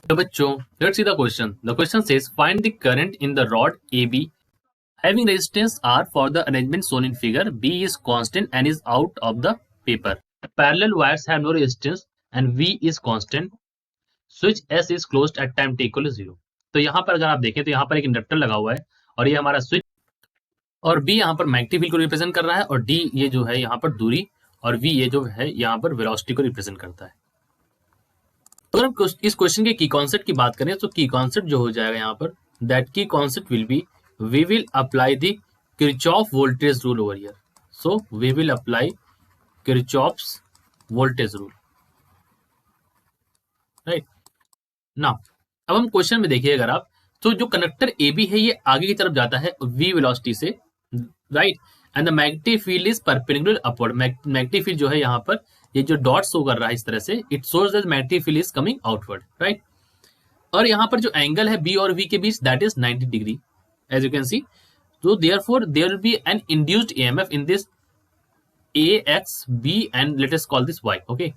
तो बच्चों, let's see the question. The question says find the current in the rod AB having resistance R for the arrangement shown in figure. B is constant and is out of the paper. Parallel wires have no resistance and V is constant. Switch S is closed at time t equal to 0. तो यहाँ पर अगर आप देखें तो यहाँ पर एक इंडक्टर लगा हुआ है और ये हमारा स्विच, और B यहाँ पर मैग्नेटिक फील्ड को रिप्रेजेंट कर रहा है, और D ये जो है यहाँ पर दूरी, और V ये जो है यहाँ पर वेलोसिटी को रिप्रेजेंट करता है। अगर हम इस क्वेश्चन के की कॉन्सेप्ट की बात करें तो की कॉन्सेप्ट जो हो जाएगा यहाँ पर, that key concept will be we will apply the Kirchhoff voltage rule over here. So we will apply Kirchhoff's voltage rule, right. Now अब हम क्वेश्चन में देखिए, अगर आप तो जो कंडक्टर ए बी है ये आगे की तरफ जाता है v वेलोसिटी से, right, and the magnetic field is perpendicular upward. Magnetic field जो है यहाँ पर ये जो डॉट शो कर रहा है इस तरह से, it shows that magnetic field is coming outward, right. और यहाँ पर जो एंगल है बी और वी के बीच, that is 90 degree as you can see. तो therefore there will be an induced EMF in this A X B and let us call this Y, okay.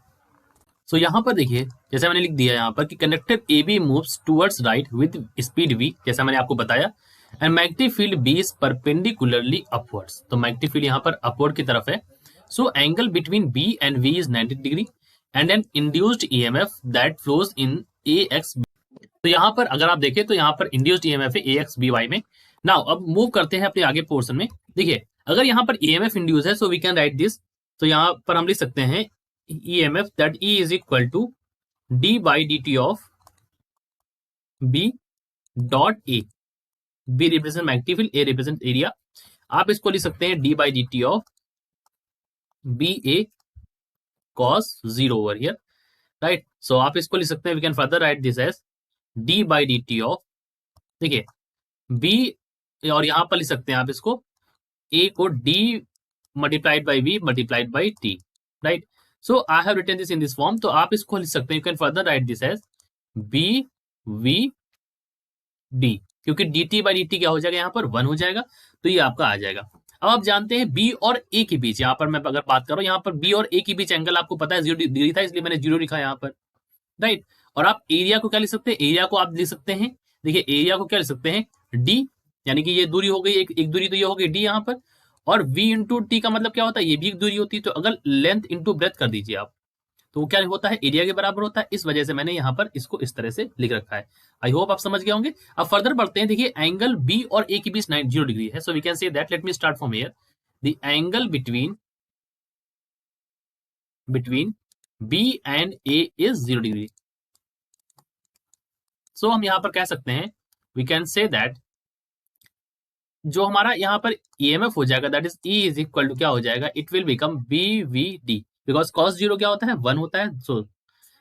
So यहाँ पर देखिए, जैसे मैंने लिख दिया यहाँ पर कि conductor A B moves towards right with speed v, जैसा मैंने आपको बताया, and magnetic field B is perpendicularly upwards. तो मैग्नेटिक फील्ड यहाँ पर अपवर्ड की तरफ है। So angle between B and V is 90 degree and an induced EMF that flows in A X B. तो यहाँ पर अगर आप देखें तो यहाँ पर इंड्यूस्ड ईएमएफ है ए एक्स बी वाई में। नाउ अब मूव करते हैं अपने आगे पोर्शन में। देखिए, अगर यहाँ पर ईएमएफ इंड्यूस है, so we can write this. तो यहाँ पर हम लिख सकते हैं EMF that E is equal to d by dt of B dot A. B represent magnetic field, A represent area. आप इसको लिख सकते हैं d by dt of BA cos 0 over here, right? So आप इसको लिख सकते हैं, we can further write this as d by dt of, देखिए B, और यहाँ पर लिख सकते हैं आप इसको A को d multiplied by B multiplied by T, right? So I have written this in this form. तो आप इसको लिख सकते हैं, you can further write this as B V D, क्योंकि dt by dt क्या हो जाएगा यहाँ पर 1 हो जाएगा, तो ये आपका आ जाएगा। अब आप जानते हैं B और A के बीच, यहाँ पर मैं अगर बात करूँ, यहाँ पर B और A के बीच एंगल आपको पता है 0 डिग्री था, इसलिए मैंने 0 लिखा यहाँ पर, राइट। और आप एरिया को क्या लिख सकते हैं, एरिया को आप लिख सकते हैं, देखिए एरिया को क्या लिख सकते हैं D, यानी कि ये दूरी हो गई एक दूरी, तो ये हो गई D यहाँ पर, और v इंटू टी का मतलब क्या होता है, ये भी एक दूरी होती है। तो अगर लेंथ इंटू ब्रेथ कर दीजिए आप, तो वो क्या होता है, एरिया के बराबर होता है। इस वजह से मैंने यहाँ पर इसको इस तरह से लिख रखा है। आई होप आप समझ गए होंगे। अब फर्दर बढ़ते हैं। देखिए एंगल बी और ए के बीच 90 डिग्री है, so we can say that, let me start from here, the angle between B and A is 0 degree. So हम यहाँ पर कह सकते हैं, वी कैन से दैट जो हमारा यहाँ पर EMF हो जाएगा, that is E is equal to क्या हो जाएगा, it will become BVD, because cos 0 क्या होता है, 1 होता है। सो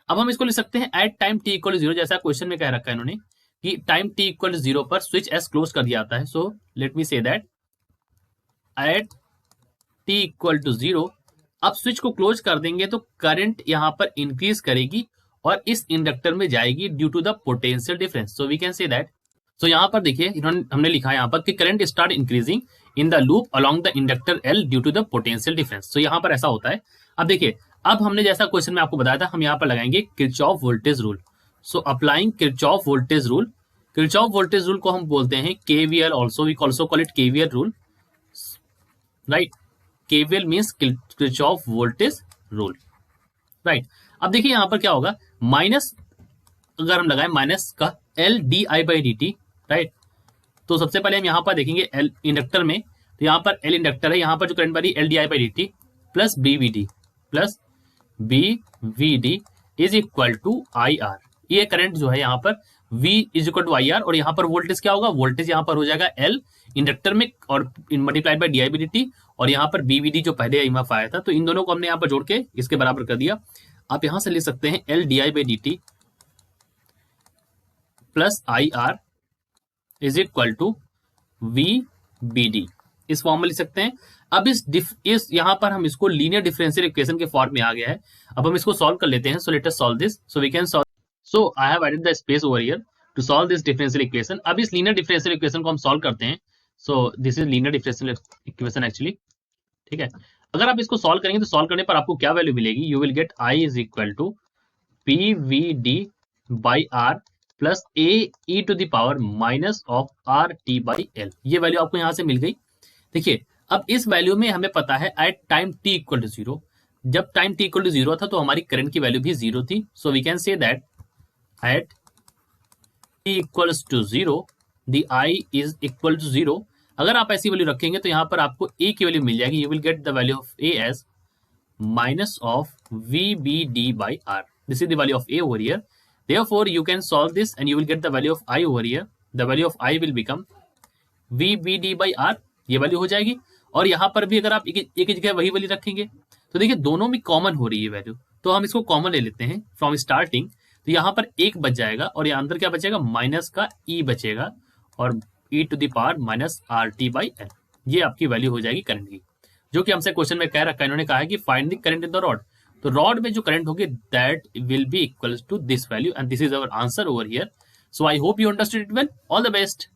अब हम इसको लिख सकते हैं at time t equal to 0, जैसा क्वेश्चन में कह रखा है इन्होंने कि टाइम t इक्वल टू 0 पर स्विच S क्लोज कर दिया जाता है। सो let me say that at t equal to 0, अब स्विच को क्लोज कर देंगे तो करंट यहाँ पर इंक्रीज करेगी और इस इंडक्टर में जाएगी due to the potential difference. So we can say that, तो यहाँ पर देखिए इन्होंने हमने लिखा है यहाँ पर कि current start increasing in the loop along the inductor L due to the potential difference. तो यहाँ पर ऐसा होता है। अब देखिए, अब हमने जैसा क्वेश्चन में आपको बताया था, हम यहाँ पर लगाएंगे Kirchhoff voltage rule. So applying Kirchhoff voltage rule, Kirchhoff voltage rule को हम बोलते हैं KVL, also we also call it KVL rule, right. KVL means Kirchhoff voltage rule, right. अब देखिए यहाँ पर क्या होगा, माइनस अगर हम लगाएं माइनस का L di by dt, right. तो सबसे पहले हम यहाँ पर देखेंगे L इंडक्टर में, तो यहाँ पर L इंडक्टर है, यहाँ पर जो करंट वाली L di by dt plus BVD is equal to IR। ये करंट जो है यहाँ पर V is equal to IR, और यहाँ पर वोल्टेज क्या होगा, वोल्टेज यहाँ पर हो जाएगा L इंडक्टर में और multiplied by di by dt, और यहाँ पर BVD जो पहले IMF आया था, तो इन दोनों को हमने यहाँ पर जोड़ के इसके बराबर कर दिया। आप यहाँ से लिख सकते हैं L di by dt plus IR is equal to VBD, इस फॉर्म में लिख सकते हैं। अब इस यहाँ पर हम इसको लीनियर डिफरेंशियल इक्वेशन के फॉर्म में आ गया है। अब हम इसको सॉल्व कर लेते हैं। So let us solve this. So we can solve, so I have added the space over here to solve this differential equation. अब इस लीनियर डिफरेंशियल इक्वेशन को हम सॉल्व करते हैं। So this is linear differential equation actually, ठीक है। अगर आप इसको सॉल्व करेंगे तो सॉल्व करने पर आपको क्या वैल्यू मिलेगी, you will get I is equal to PVD by R plus a e to the power minus of R T by L, ये वैल्यू आपको यहां से मिल गई। देखिए अब इस वैल्यू में हमें पता है at time T equal to zero, जब time T equal to zero था तो हमारी करंट की वैल्यू भी जीरो थी। So we can say that at T equals to zero the I is equal to zero. अगर आप ऐसी वैल्यू रखेंगे तो यहां पर आपको ए की वैल्यू मिल जाएगी, you will get the value of a as minus of VBD by R. This is the value of A over here. Therefore, you can solve this and you will get the value of I over here. The value of I will become VBD by R. ये value हो जाएगी। और यहाँ पर भी अगर आप एक ही जगह वही वैल्यू रखेंगे तो देखिए दोनों में कॉमन हो रही है वैल्यू, तो हम इसको कॉमन ले लेते हैं फ्रॉम स्टार्टिंग। तो यहाँ पर एक बच जाएगा और यहाँ अंदर क्या बचेगा, माइनस का ई बचेगा और E to the power minus R T by L, ये आपकी वैल्यू हो जाएगी करंट की, जो कि हमसे क्वेश्चन में कह रखा है। इन्होंने कहा है कि find the current in the rod, तो रॉड में जो करंट होगी that will be equal to this value and this is our answer over here. So I hope you understood it well. All the best.